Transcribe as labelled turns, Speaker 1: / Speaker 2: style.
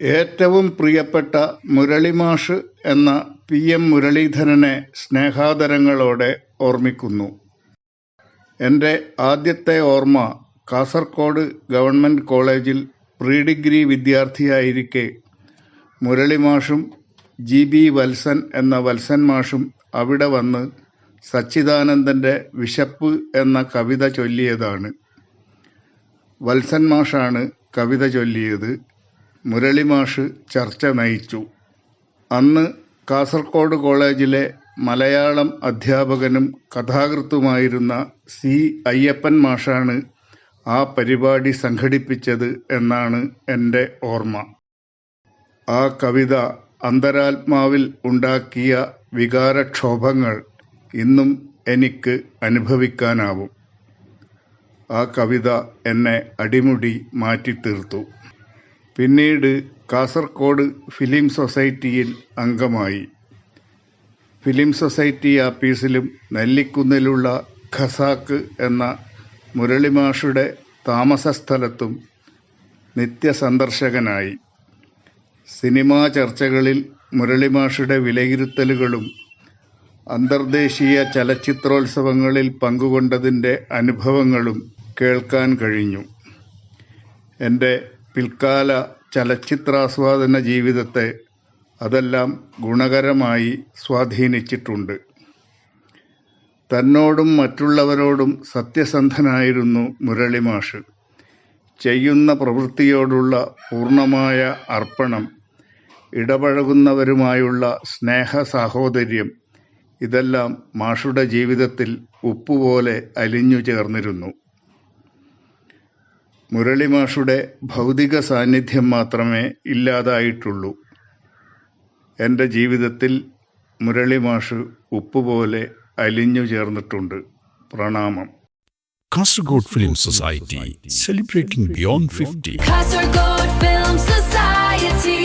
Speaker 1: ഏറ്റവും പ്രിയപ്പെട്ട മുരളിമാഷ് എന്ന പി.എം. മുരളീധരനെ സ്നേഹാദരങ്ങളോടെ ഓർമ്മിക്കുന്നു. എൻ്റെ ആദ്യത്തെ ഓർമ്മ കാസർഗോഡ് ഗവൺമെൻറ് കോളേജിൽ പ്രീ ഡിഗ്രി വിദ്യാർത്ഥിയായിരിക്കെ മുരളിമാഷും ജി.ബി. വത്സൻ എന്ന വത്സൻ മാഷും അവിടെ വന്ന് സച്ചിദാനന്ദൻ്റെ വിശപ്പ് എന്ന കവിത ചൊല്ലിയതാണ്. വത്സൻ മാഷാണ് കവിത ചൊല്ലിയത്. മുരളിമാഷ് ചർച്ച നയിച്ചു. അന്ന് കാസർഗോഡ് കോളേജിലെ മലയാളം അധ്യാപകനും കഥാകൃത്തുമായിരുന്ന സി. അയ്യപ്പൻ മാഷാണ് ആ പരിപാടി സംഘടിപ്പിച്ചത് എന്നാണ് എൻ്റെ ഓർമ്മ. ആ കവിത അന്തരാത്മാവിൽ ഉണ്ടാക്കിയ വികാരക്ഷോഭങ്ങൾ ഇന്നും എനിക്ക് അനുഭവിക്കാനാവും. ആ കവിത എന്നെ അടിമുടി മാറ്റിത്തീർത്തു. പിന്നീട് കാസർഗോഡ് ഫിലിം സൊസൈറ്റിയിൽ അംഗമായി. ഫിലിം സൊസൈറ്റി ആപ്പീസിലും നെല്ലിക്കുന്നിലുള്ള ഖസാക്ക് എന്ന മുരളിമാഷുടെ താമസസ്ഥലത്തും നിത്യസന്ദർശകനായി. സിനിമാ ചർച്ചകളിൽ മുരളിമാഷുടെ വിലയിരുത്തലുകളും അന്തർദേശീയ ചലച്ചിത്രോത്സവങ്ങളിൽ പങ്കുകൊണ്ടതിൻ്റെ അനുഭവങ്ങളും കേൾക്കാൻ കഴിഞ്ഞു. എൻ്റെ പിൽക്കാല ചലച്ചിത്രാസ്വാദന ജീവിതത്തെ അതെല്ലാം ഗുണകരമായി സ്വാധീനിച്ചിട്ടുണ്ട്. തന്നോടും മറ്റുള്ളവരോടും സത്യസന്ധനായിരുന്നു മുരളിമാഷ്. ചെയ്യുന്ന പ്രവൃത്തിയോടുള്ള പൂർണ്ണമായ അർപ്പണം, ഇടപഴകുന്നവരുമായുള്ള സ്നേഹ സാഹോദര്യം, ഇതെല്ലാം മാഷുടെ ജീവിതത്തിൽ ഉപ്പുപോലെ അലിഞ്ഞു ചേർന്നിരുന്നു. മുരളിമാഷുടെ ഭൗതിക സാന്നിധ്യം മാത്രമേ ഇല്ലാതായിട്ടുള്ളൂ. എൻ്റെ ജീവിതത്തിൽ മുരളിമാഷ് ഉപ്പുപോലെ അലിഞ്ഞു ചേർന്നിട്ടുണ്ട്. പ്രണാമം.
Speaker 2: Kasaragod film society, celebrating beyond 50.
Speaker 3: Kasaragod Film Society.